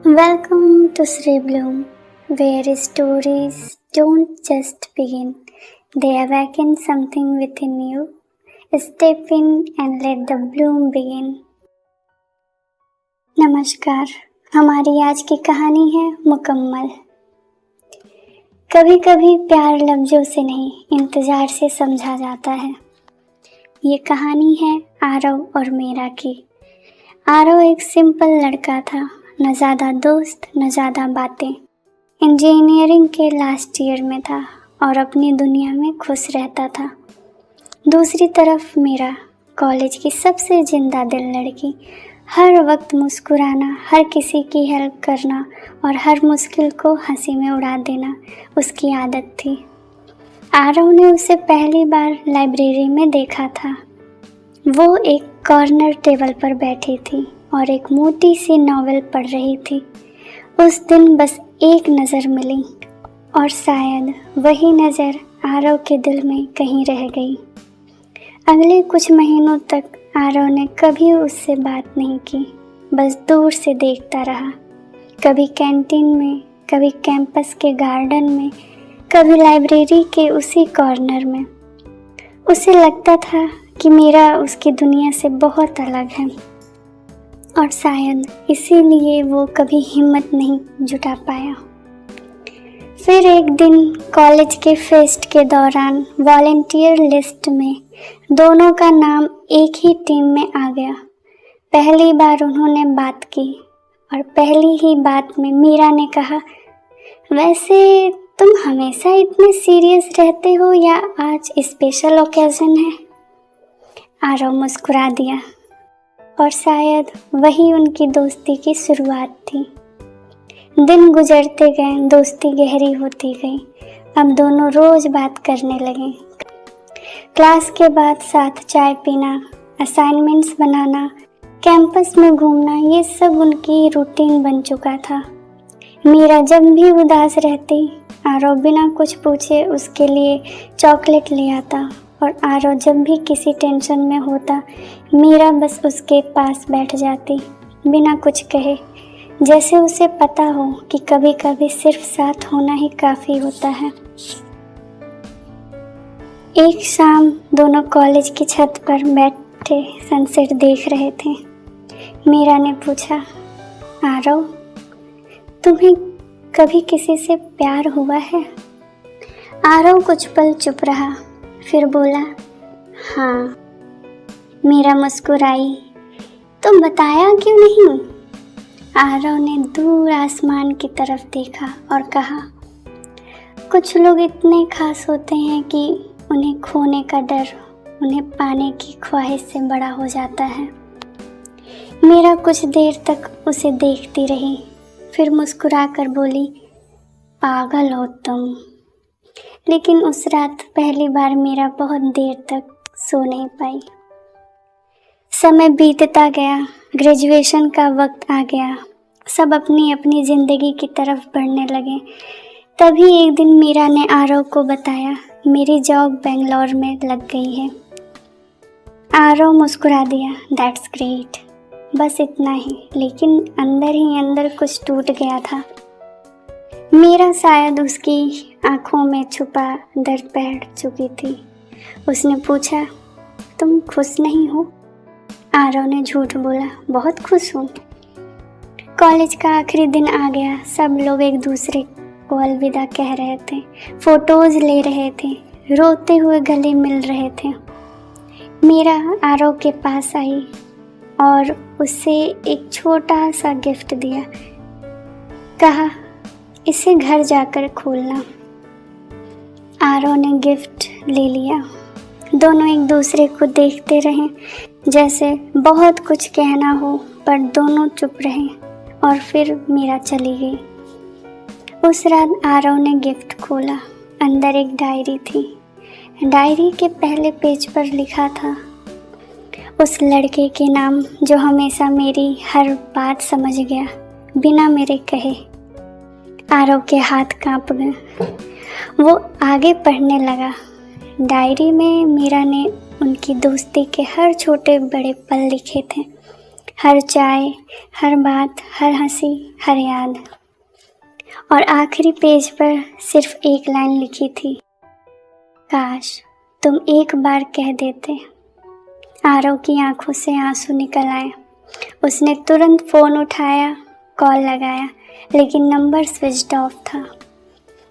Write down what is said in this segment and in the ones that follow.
Welcome to Sri Bloom, where stories don't just begin, they awaken something within you. Step in and let the bloom begin. नमस्कार, हमारी आज की कहानी है मुकम्मल। कभी कभी प्यार लफ्जों से नहीं, इंतज़ार से समझा जाता है। ये कहानी है आरव और मीरा की। आरव एक सिंपल लड़का था, न ज़्यादा दोस्त न ज़्यादा बातें। इंजीनियरिंग के लास्ट ईयर में था और अपनी दुनिया में खुश रहता था। दूसरी तरफ मीरा, कॉलेज की सबसे जिंदा दिल लड़की, हर वक्त मुस्कुराना, हर किसी की हेल्प करना और हर मुश्किल को हंसी में उड़ा देना उसकी आदत थी। आरव ने उसे पहली बार लाइब्रेरी में देखा था। वो एक कॉर्नर टेबल पर बैठी थी और एक मोटी सी नॉवेल पढ़ रही थी। उस दिन बस एक नज़र मिली और शायद वही नज़र आरव के दिल में कहीं रह गई। अगले कुछ महीनों तक आरव ने कभी उससे बात नहीं की, बस दूर से देखता रहा। कभी कैंटीन में, कभी कैंपस के गार्डन में, कभी लाइब्रेरी के उसी कॉर्नर में। उसे लगता था कि मीरा उसकी दुनिया से बहुत अलग है और शायद इसीलिए वो कभी हिम्मत नहीं जुटा पाया। फिर एक दिन कॉलेज के फेस्ट के दौरान वॉलेंटियर लिस्ट में दोनों का नाम एक ही टीम में आ गया। पहली बार उन्होंने बात की और पहली ही बात में मीरा ने कहा, वैसे तुम हमेशा इतने सीरियस रहते हो या आज स्पेशल ओकेजन है? आरव मुस्कुरा दिया और शायद वही उनकी दोस्ती की शुरुआत थी। दिन गुजरते गए, दोस्ती गहरी होती गई। अब दोनों रोज बात करने लगे। क्लास के बाद साथ चाय पीना, असाइनमेंट्स बनाना, कैंपस में घूमना, ये सब उनकी रूटीन बन चुका था। मीरा जब भी उदास रहती, आरव बिना कुछ पूछे उसके लिए चॉकलेट ले आता और आरव जब भी किसी टेंशन में होता, मीरा बस उसके पास बैठ जाती बिना कुछ कहे, जैसे उसे पता हो कि कभी कभी सिर्फ साथ होना ही काफ़ी होता है। एक शाम दोनों कॉलेज की छत पर बैठे सनसेट देख रहे थे। मीरा ने पूछा, आरव, तुम्हें कभी किसी से प्यार हुआ है? आरव कुछ पल चुप रहा, फिर बोला, हाँ। मीरा मुस्कुराई, तो बताया क्यों नहीं? आरव ने दूर आसमान की तरफ देखा और कहा, कुछ लोग इतने खास होते हैं कि उन्हें खोने का डर उन्हें पाने की ख्वाहिश से बड़ा हो जाता है। मीरा कुछ देर तक उसे देखती रही, फिर मुस्कुरा कर बोली, पागल हो तुम। लेकिन उस रात पहली बार मीरा बहुत देर तक सो नहीं पाई। समय बीतता गया, ग्रेजुएशन का वक्त आ गया, सब अपनी अपनी ज़िंदगी की तरफ बढ़ने लगे। तभी एक दिन मीरा ने आरव को बताया, मेरी जॉब बेंगलोर में लग गई है। आरव मुस्कुरा दिया, दैट्स ग्रेट। बस इतना ही, लेकिन अंदर ही अंदर कुछ टूट गया था। मीरा शायद उसकी आंखों में छुपा दर्द पढ़ चुकी थी। उसने पूछा, तुम खुश नहीं हो? आरव ने झूठ बोला, बहुत खुश हूँ। कॉलेज का आखिरी दिन आ गया। सब लोग एक दूसरे को अलविदा कह रहे थे, फोटोज ले रहे थे, रोते हुए गले मिल रहे थे। मीरा आरव के पास आई और उसे एक छोटा सा गिफ्ट दिया। कहा, इसे घर जाकर खोलना। आरव ने गिफ्ट ले लिया। दोनों एक दूसरे को देखते रहे, जैसे बहुत कुछ कहना हो, पर दोनों चुप रहे और फिर मीरा चली गई। उस रात आरव ने गिफ्ट खोला। अंदर एक डायरी थी। डायरी के पहले पेज पर लिखा था, उस लड़के के नाम जो हमेशा मेरी हर बात समझ गया बिना मेरे कहे। आरव के हाथ कांप गए। वो आगे पढ़ने लगा। डायरी में मीरा ने उनकी दोस्ती के हर छोटे बड़े पल लिखे थे। हर चाय, हर बात, हर हंसी, हर याद। और आखिरी पेज पर सिर्फ एक लाइन लिखी थी, काश तुम एक बार कह देते। आरव की आंखों से आंसू निकल आए। उसने तुरंत फ़ोन उठाया, कॉल लगाया, लेकिन नंबर स्विच्ड ऑफ था।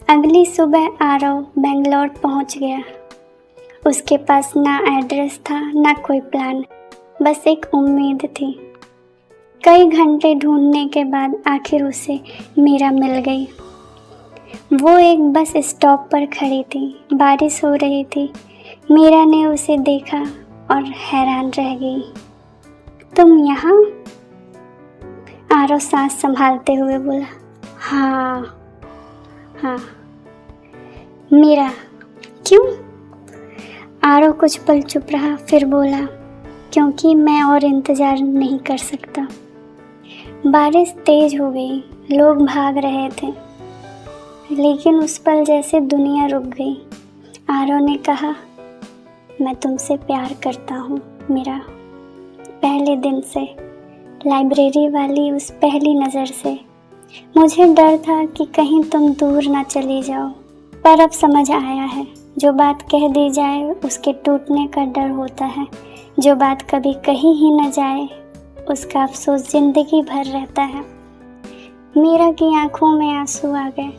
अगली सुबह आरव बेंगलोर पहुंच गया। उसके पास ना एड्रेस था, ना कोई प्लान, बस एक उम्मीद थी। कई घंटे ढूंढने के बाद आखिर उसे मीरा मिल गई। वो एक बस स्टॉप पर खड़ी थी, बारिश हो रही थी। मीरा ने उसे देखा और हैरान रह गई। तुम यहाँ? आरव सांस संभालते हुए बोला, हाँ। मीरा, क्यों? आरव कुछ पल चुप रहा, फिर बोला, क्योंकि मैं और इंतज़ार नहीं कर सकता। बारिश तेज हो गई, लोग भाग रहे थे, लेकिन उस पल जैसे दुनिया रुक गई। आरव ने कहा, मैं तुमसे प्यार करता हूँ मीरा, पहले दिन से, लाइब्रेरी वाली उस पहली नज़र से। मुझे डर था कि कहीं तुम दूर ना चली जाओ, पर अब समझ आया है, जो बात कह दी जाए उसके टूटने का डर होता है। जो बात कभी कही ही न जाए उसका अफसोस ज़िंदगी भर रहता है। मीरा की आंखों में आंसू आ गए।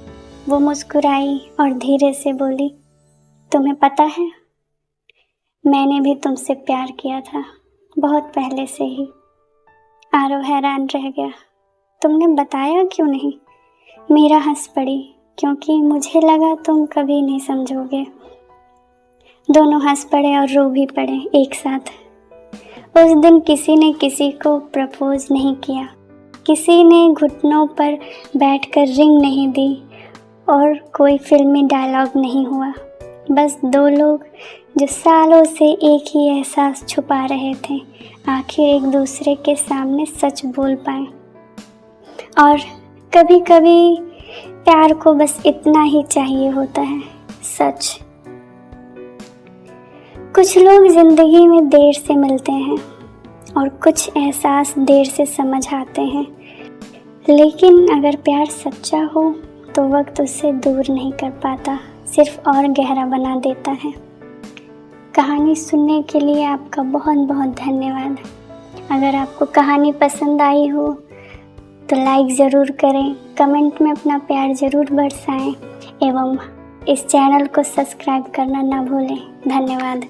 वो मुस्कुराई और धीरे से बोली, तुम्हें पता है, मैंने भी तुमसे प्यार किया था, बहुत पहले से ही। आरव हैरान रह गया, तुमने बताया क्यों नहीं? मीरा हंस पड़ी, क्योंकि मुझे लगा तुम कभी नहीं समझोगे। दोनों हंस पड़े और रो भी पड़े एक साथ। उस दिन किसी ने किसी को प्रपोज नहीं किया, किसी ने घुटनों पर बैठकर रिंग नहीं दी और कोई फिल्मी डायलॉग नहीं हुआ। बस दो लोग जो सालों से एक ही एहसास छुपा रहे थे, आखिर एक दूसरे के सामने सच बोल पाए। और कभी कभी प्यार को बस इतना ही चाहिए होता है, सच। कुछ लोग जिंदगी में देर से मिलते हैं और कुछ एहसास देर से समझ आते हैं, लेकिन अगर प्यार सच्चा हो तो वक्त उसे दूर नहीं कर पाता, सिर्फ और गहरा बना देता है। कहानी सुनने के लिए आपका बहुत बहुत धन्यवाद। अगर आपको कहानी पसंद आई हो तो लाइक ज़रूर करें, कमेंट में अपना प्यार ज़रूर बरसाएं एवं इस चैनल को सब्सक्राइब करना ना भूलें। धन्यवाद।